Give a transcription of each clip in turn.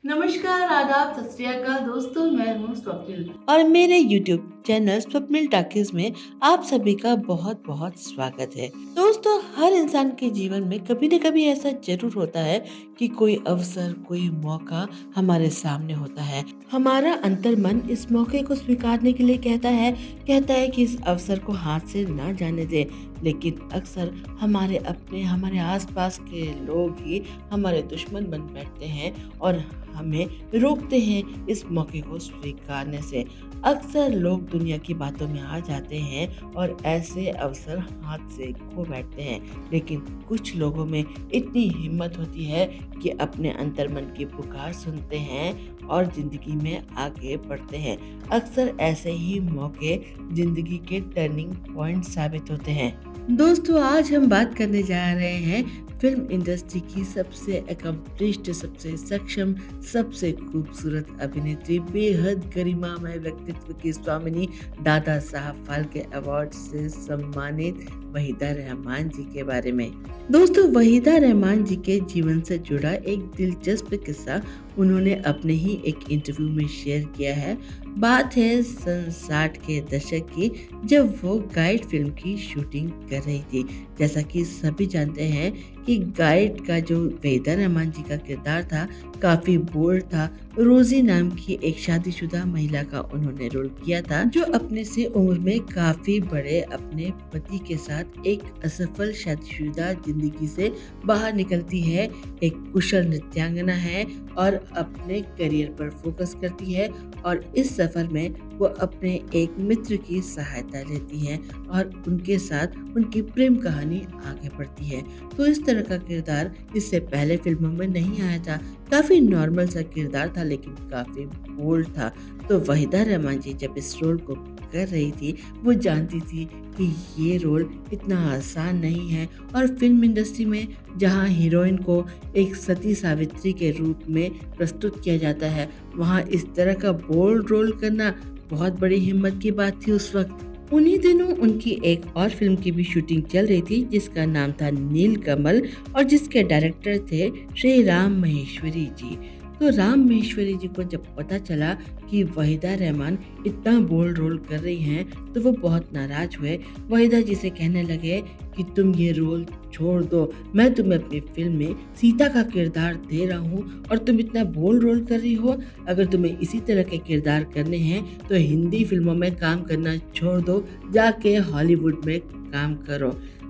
नमस्कार, आदाब, सत श्री अकाल दोस्तों, मैं हूँ स्वप्निल। और मेरे YouTube चैनल स्वप्निल टॉकीज में आप सभी का बहुत बहुत स्वागत है। दोस्तों, हर इंसान के जीवन में कभी न कभी ऐसा जरूर होता है कि कोई अवसर, कोई मौका हमारे सामने होता है। हमारा अंतर्मन इस मौके को स्वीकारने के लिए कहता है कि इस अवसर को हाथ से ना जाने दे। लेकिन अक्सर हमारे आसपास के लोग ही हमारे दुश्मन बन बैठते हैं और हमें रोकते हैं इस मौके को स्वीकारने से। अक्सर लोग दुनिया की बातों में आ जाते हैं और ऐसे अवसर हाथ से खो बैठते हैं। लेकिन कुछ लोगों में इतनी हिम्मत होती है कि अपने अंतर्मन की पुकार सुनते हैं और जिंदगी में आगे बढ़ते हैं। अक्सर ऐसे ही मौके जिंदगी के टर्निंग पॉइंट साबित होते हैं। दोस्तों, आज हम बात करने जा रहे हैं फिल्म इंडस्ट्री की सबसे एकम्प्लिश्ड, सबसे सक्षम, सबसे खूबसूरत अभिनेत्री, बेहद गरिमामय व्यक्तित्व की स्वामिनी, दादा साहब फाल्के अवार्ड से सम्मानित वहीदा रहमान जी के बारे में। दोस्तों, वहीदा रहमान जी के जीवन से जुड़ा एक दिलचस्प किस्सा उन्होंने अपने ही एक इंटरव्यू में शेयर किया है। बात है सन 60 के दशक की, जब वो गाइड फिल्म की शूटिंग कर रही थी। जैसा कि सभी जानते हैं कि गाइड का जो वहीदा रहमान जी का किरदार था काफी बोल्ड था। रोजी नाम की एक शादीशुदा महिला का उन्होंने रोल किया था, जो अपने से उम्र में काफी बड़े अपने पति के साथ एक असफल शादीशुदा जिंदगी से बाहर निकलती है। एक कुशल नृत्यांगना है और अपने करियर पर फोकस करती है और इस सफर में वो अपने एक मित्र की सहायता लेती हैं और उनके साथ उनकी प्रेम कहानी आगे बढ़ती है। तो इस तरह का किरदार इससे पहले फिल्मों में नहीं आया था। काफी नॉर्मल सा किरदार था लेकिन काफी बोल्ड था। तो वहीदा रहमान जी जब इस रोल को कर रही थी, वो जानती थी कि ये रोल इतना आसान नहीं है और फिल्म इंडस्ट्री में जहां हीरोइन को एक सती सावित्री के रूप में प्रस्तुत किया जाता है, वहां इस तरह का बोल्ड रोल करना बहुत बड़ी हिम्मत की बात थी उस वक्त। उन्हीं दिनों उनकी एक और फिल्म की भी शूटिंग चल रही थी जिसका नाम था नीलकमल और जिसके डायरेक्टर थे श्री राम महेश्वरी जी। तो राम महेश्वरी जी को जब पता चला कि वहीदा रहमान इतना बोल्ड रोल कर रही हैं, तो वो बहुत नाराज हुए। वहीदा जी से कहने लगे कि तुम ये रोल छोड़ दो, मैं तुम्हें अपनी फिल्म में सीता का किरदार दे रहा हूँ और तुम इतना बोल्ड रोल कर रही हो। अगर तुम्हें इसी तरह के किरदार करने हैं तो हिंदी फिल्मों में काम करना छोड़ दो, जाके हॉलीवुड में काम करो।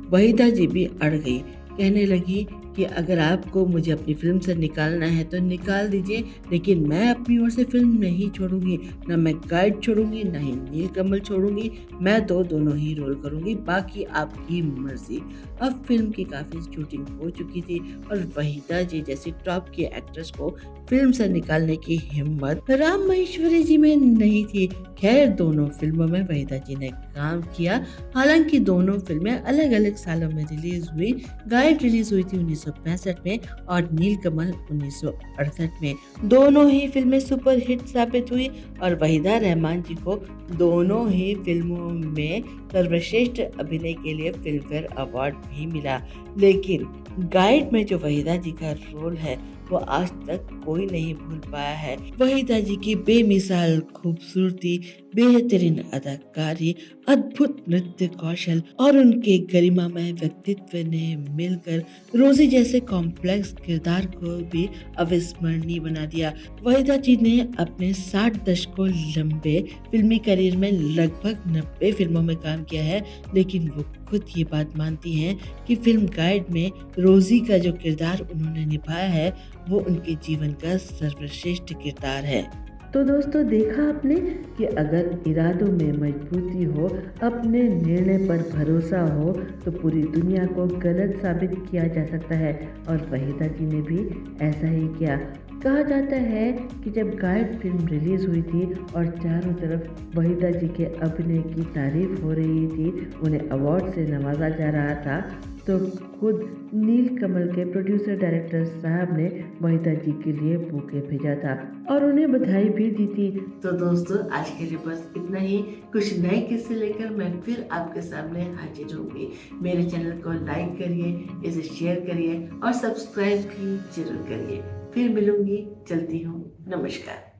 वहीदा जी भी अड़ गई, कहने लगी कि अगर आपको मुझे अपनी फिल्म से निकालना है तो निकाल दीजिए, लेकिन मैं अपनी ओर से फिल्म नहीं छोड़ूंगी। ना मैं गाइड छोड़ूंगी, ना ही नीलकमल छोड़ूंगी। मैं तो दोनों ही रोल करूंगी, बाकी आपकी मर्जी। अब फिल्म की काफी शूटिंग हो चुकी थी और वहीदा जी जैसी टॉप की एक्ट्रेस को फिल्म से निकालने की हिम्मत राम महेश्वरी जी में नहीं थी। खैर, दोनों फिल्मों में वहीदा जी ने काम किया। हालांकि दोनों फिल्में अलग अलग सालों में रिलीज हुई। गाइड रिलीज हुई थी 1965 में और नीलकमल 1968 में। दोनों ही फिल्में सुपर हिट साबित हुई और वहीदा रहमान जी को दोनों ही फिल्मों में सर्वश्रेष्ठ अभिनय के लिए फिल्म फेयर अवार्ड भी मिला। लेकिन गाइड में जो वहीदा जी का रोल है वो आज तक कोई नहीं भूल पाया है। वहीदा जी की बेमिसाल खूबसूरती, बेहतरीन अदाकारी, अद्भुत नृत्य कौशल और उनके गरिमामय व्यक्तित्व ने मिलकर रोजी जैसे कॉम्प्लेक्स किरदार को भी अविस्मरणीय बना दिया। वहीदा जी ने अपने 60 दशकों लंबे फिल्मी करियर में लगभग 90 फिल्मों में काम किया है, लेकिन वो खुद ये बात मानती हैं कि फिल्म गाइड में रोजी का जो किरदार उन्होंने निभाया है वो उनके जीवन का सर्वश्रेष्ठ किरदार है। तो दोस्तों, देखा आपने कि अगर इरादों में मजबूती हो, अपने निर्णय पर भरोसा हो, तो पूरी दुनिया को गलत साबित किया जा सकता है। और वहीदा जी ने भी ऐसा ही किया। कहा जाता है कि जब गाइड फिल्म रिलीज हुई थी और चारों तरफ वहीदा जी के अभिनय की तारीफ हो रही थी, उन्हें अवार्ड से नवाजा जा रहा था, तो खुद नीलकमल के प्रोड्यूसर डायरेक्टर साहब ने वहीदा जी के लिए बुके भेजा था और उन्हें बधाई भी दी थी। तो दोस्तों, आज के लिए बस इतना ही। कुछ नए किस्से लेकर मैं फिर आपके सामने हाजिर होंगी। मेरे चैनल को लाइक करिए, इसे शेयर करिए और सब्सक्राइब भी जरूर करिए। फिर मिलूंगी, चलती हूँ, नमस्कार।